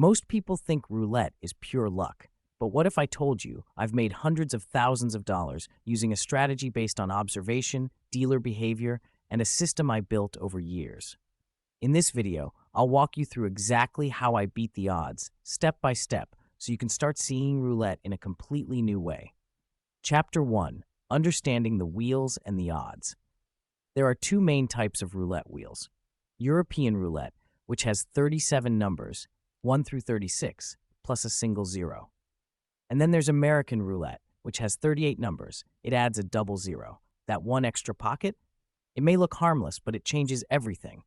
Most people think roulette is pure luck, but what if I told you I've made hundreds of thousands of dollars using a strategy based on observation, dealer behavior, and a system I built over years? In this video, I'll walk you through exactly how I beat the odds, step by step, so you can start seeing roulette in a completely new way. Chapter 1: Understanding the Wheels and the Odds. There are two main types of roulette wheels. European roulette, which has 37 numbers, 1 through 36, plus a single zero. And then there's American roulette, which has 38 numbers. It adds a double zero. That one extra pocket? It may look harmless, but it changes everything.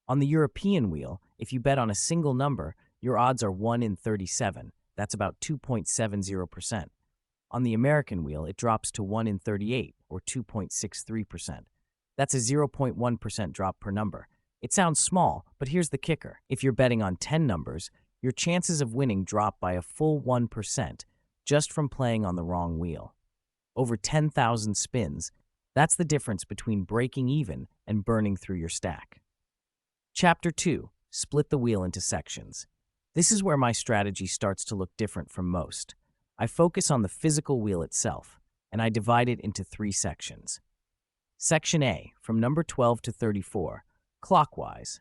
On the European wheel, if you bet on a single number, your odds are 1 in 37. That's about 2.70%. On the American wheel, it drops to 1 in 38, or 2.63%. That's a 0.1% drop per number. It sounds small, but here's the kicker. If you're betting on 10 numbers, your chances of winning drop by a full 1% just from playing on the wrong wheel. Over 10,000 spins, that's the difference between breaking even and burning through your stack. Chapter 2: Split the wheel into sections. This is where my strategy starts to look different from most. I focus on the physical wheel itself, and I divide it into 3 sections. Section A, from number 12 to 34, clockwise.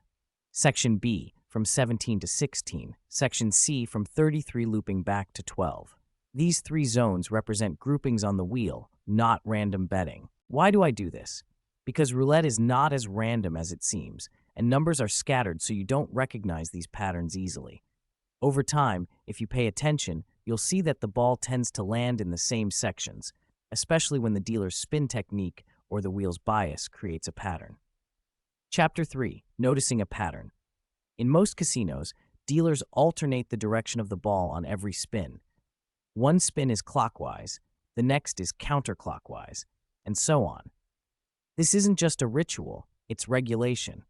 Section B, from 17 to 16. Section C, from 33 looping back to 12. These 3 zones represent groupings on the wheel, not random betting. Why do I do this? Because roulette is not as random as it seems, and numbers are scattered so you don't recognize these patterns easily. Over time, if you pay attention, you'll see that the ball tends to land in the same sections, especially when the dealer's spin technique or the wheel's bias creates a pattern. Chapter 3: Noticing a pattern. In most casinos, dealers alternate the direction of the ball on every spin. One spin is clockwise, the next is counterclockwise, and so on. This isn't just a ritual, it's regulation.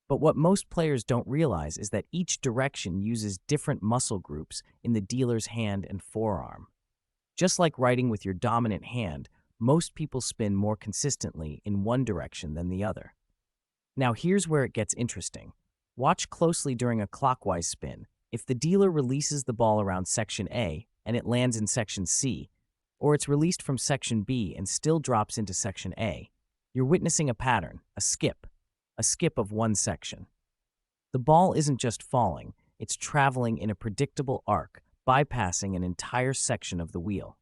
But what most players don't realize is that each direction uses different muscle groups in the dealer's hand and forearm. Just like writing with your dominant hand, most people spin more consistently in one direction than the other. Now here's where it gets interesting. Watch closely during a clockwise spin. If the dealer releases the ball around Section A and it lands in Section C, or it's released from Section B and still drops into Section A, you're witnessing a pattern, a skip of one section. The ball isn't just falling, it's traveling in a predictable arc, bypassing an entire section of the wheel.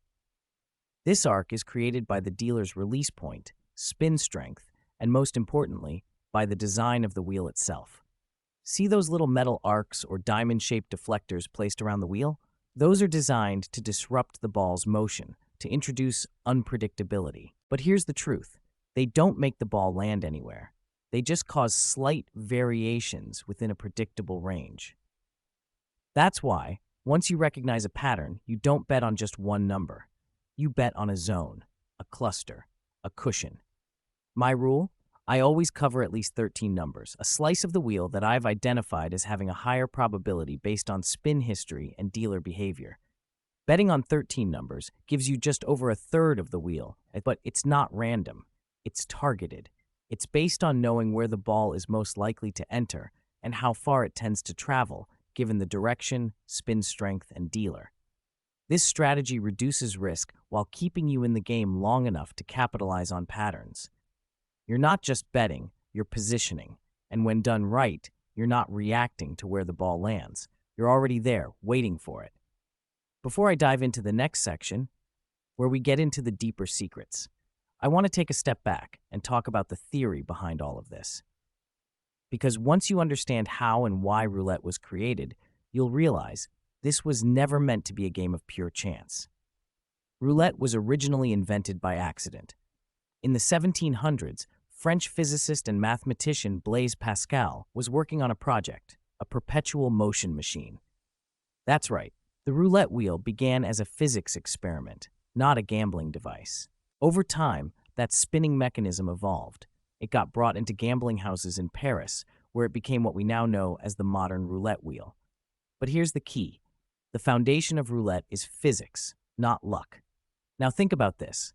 This arc is created by the dealer's release point, spin strength, and most importantly, by the design of the wheel itself. See those little metal arcs or diamond-shaped deflectors placed around the wheel? Those are designed to disrupt the ball's motion, to introduce unpredictability. But here's the truth. They don't make the ball land anywhere. They just cause slight variations within a predictable range. That's why, once you recognize a pattern, you don't bet on just one number. You bet on a zone, a cluster, a cushion. My rule? I always cover at least 13 numbers, a slice of the wheel that I've identified as having a higher probability based on spin history and dealer behavior. Betting on 13 numbers gives you just over a third of the wheel, but it's not random. It's targeted. It's based on knowing where the ball is most likely to enter and how far it tends to travel, given the direction, spin strength, and dealer. This strategy reduces risk while keeping you in the game long enough to capitalize on patterns. You're not just betting, you're positioning. And when done right, you're not reacting to where the ball lands. You're already there, waiting for it. Before I dive into the next section, where we get into the deeper secrets, I want to take a step back and talk about the theory behind all of this. Because once you understand how and why roulette was created, you'll realize this was never meant to be a game of pure chance. Roulette was originally invented by accident. In the 1700s, French physicist and mathematician Blaise Pascal was working on a project, a perpetual motion machine. That's right, the roulette wheel began as a physics experiment, not a gambling device. Over time, that spinning mechanism evolved. It got brought into gambling houses in Paris, where it became what we now know as the modern roulette wheel. But here's the key. The foundation of roulette is physics, not luck. Now think about this.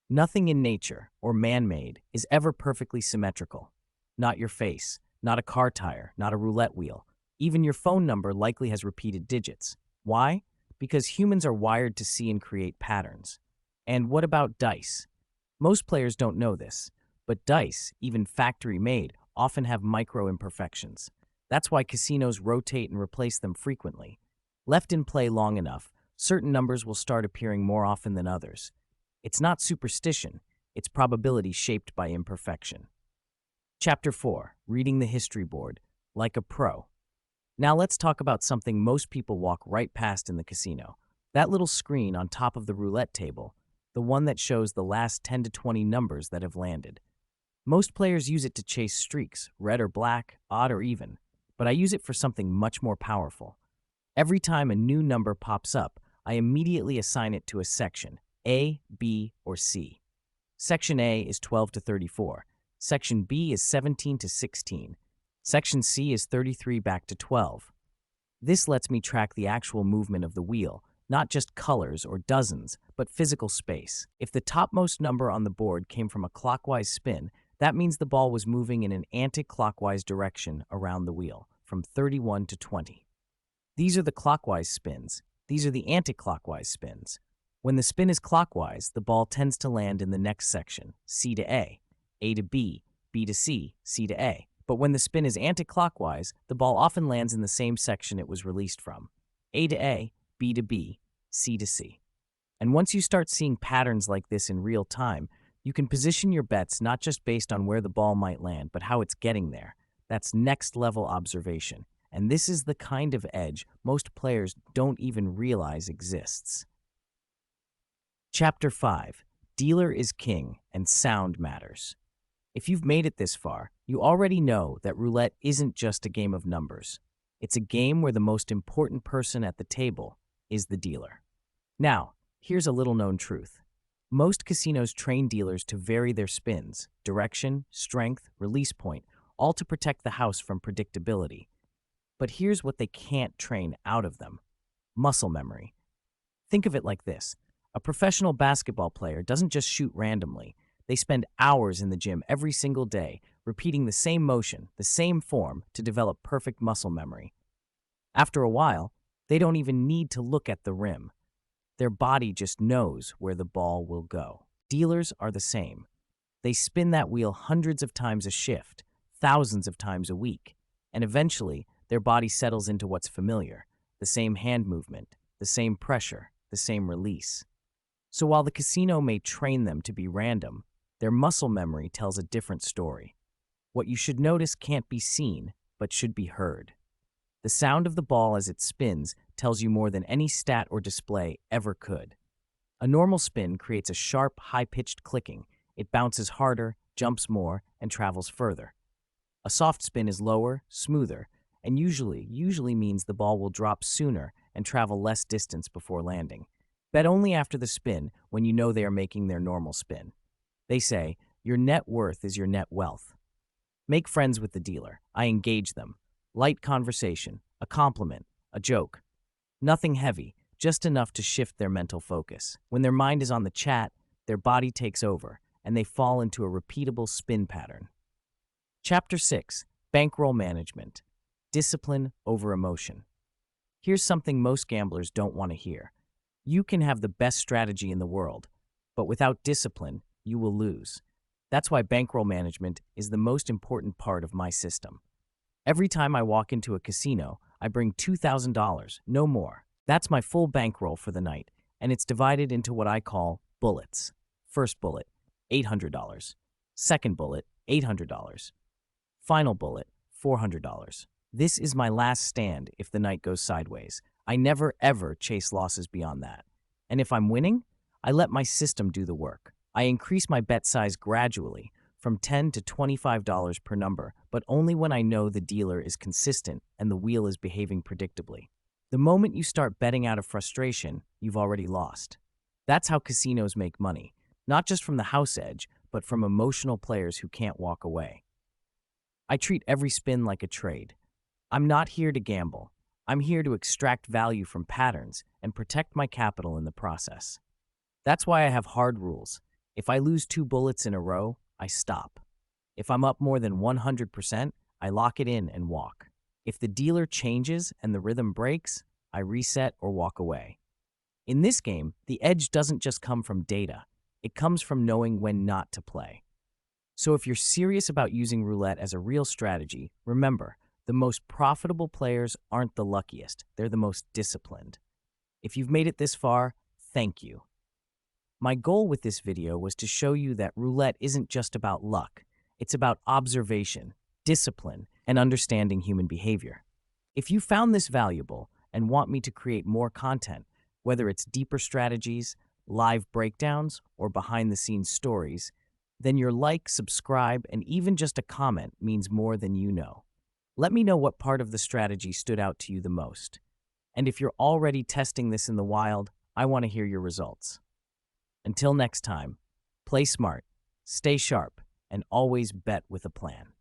Nothing in nature, or man-made, is ever perfectly symmetrical. Not your face, not a car tire, not a roulette wheel. Even your phone number likely has repeated digits. Why? Because humans are wired to see and create patterns. And what about dice? Most players don't know this, but dice, even factory-made, often have micro-imperfections. That's why casinos rotate and replace them frequently. Left in play long enough, certain numbers will start appearing more often than others. It's not superstition, it's probability shaped by imperfection. Chapter 4. Reading the History Board, like a pro. Now let's talk about something most people walk right past in the casino. That little screen on top of the roulette table, the one that shows the last 10 to 20 numbers that have landed. Most players use it to chase streaks, red or black, odd or even, but I use it for something much more powerful. Every time a new number pops up, I immediately assign it to a section, A, B, or C. Section A is 12 to 34. Section B is 17 to 16. Section C is 33 back to 12. This lets me track the actual movement of the wheel, not just colors or dozens, but physical space. If the topmost number on the board came from a clockwise spin, that means the ball was moving in an anti-clockwise direction around the wheel, from 31 to 20. These are the clockwise spins. These are the anti-clockwise spins. When the spin is clockwise, the ball tends to land in the next section, C to A to B, B to C, C to A. But when the spin is anti-clockwise, the ball often lands in the same section it was released from, A to A, B to B, C to C. And once you start seeing patterns like this in real time, you can position your bets not just based on where the ball might land, but how it's getting there. That's next-level observation. And this is the kind of edge most players don't even realize exists. Chapter 5. Dealer is king and sound matters. If you've made it this far, you already know that roulette isn't just a game of numbers. It's a game where the most important person at the table is the dealer. Now, here's a little-known truth. Most casinos train dealers to vary their spins, direction, strength, release point, all to protect the house from predictability. But here's what they can't train out of them: muscle memory. Think of it like this. A professional basketball player doesn't just shoot randomly. They spend hours in the gym every single day, repeating the same motion, the same form, to develop perfect muscle memory. After a while, they don't even need to look at the rim. Their body just knows where the ball will go. Dealers are the same. They spin that wheel hundreds of times a shift, thousands of times a week, and eventually their body settles into what's familiar: the same hand movement, the same pressure, the same release. So while the casino may train them to be random, their muscle memory tells a different story. What you should notice can't be seen, but should be heard. The sound of the ball as it spins tells you more than any stat or display ever could. A normal spin creates a sharp, high-pitched clicking. It bounces harder, jumps more, and travels further. A soft spin is lower, smoother, and usually means the ball will drop sooner and travel less distance before landing. Bet only after the spin when you know they are making their normal spin. They say, your net worth is your net wealth. Make friends with the dealer. I engage them. Light conversation, a compliment, a joke. Nothing heavy, just enough to shift their mental focus. When their mind is on the chat, their body takes over, and they fall into a repeatable spin pattern. Chapter 6. Bankroll Management. Discipline over emotion. Here's something most gamblers don't want to hear. You can have the best strategy in the world, but without discipline, you will lose. That's why bankroll management is the most important part of my system. Every time I walk into a casino, I bring $2,000, no more. That's my full bankroll for the night, and it's divided into what I call bullets. First bullet, $800. Second bullet, $800. Final bullet, $400. This is my last stand if the night goes sideways. I never ever chase losses beyond that. And if I'm winning, I let my system do the work. I increase my bet size gradually, from $10 to $25 per number, but only when I know the dealer is consistent and the wheel is behaving predictably. The moment you start betting out of frustration, you've already lost. That's how casinos make money, not just from the house edge, but from emotional players who can't walk away. I treat every spin like a trade. I'm not here to gamble. I'm here to extract value from patterns and protect my capital in the process. That's why I have hard rules. If I lose 2 bullets in a row, I stop. If I'm up more than 100%, I lock it in and walk. If the dealer changes and the rhythm breaks, I reset or walk away. In this game, the edge doesn't just come from data, it comes from knowing when not to play. So if you're serious about using roulette as a real strategy, remember, the most profitable players aren't the luckiest, they're the most disciplined. If you've made it this far, thank you. My goal with this video was to show you that roulette isn't just about luck. It's about observation, discipline, and understanding human behavior. If you found this valuable and want me to create more content, whether it's deeper strategies, live breakdowns, or behind-the-scenes stories, then your like, subscribe, and even just a comment means more than you know. Let me know what part of the strategy stood out to you the most. And if you're already testing this in the wild, I want to hear your results. Until next time, play smart, stay sharp, and always bet with a plan.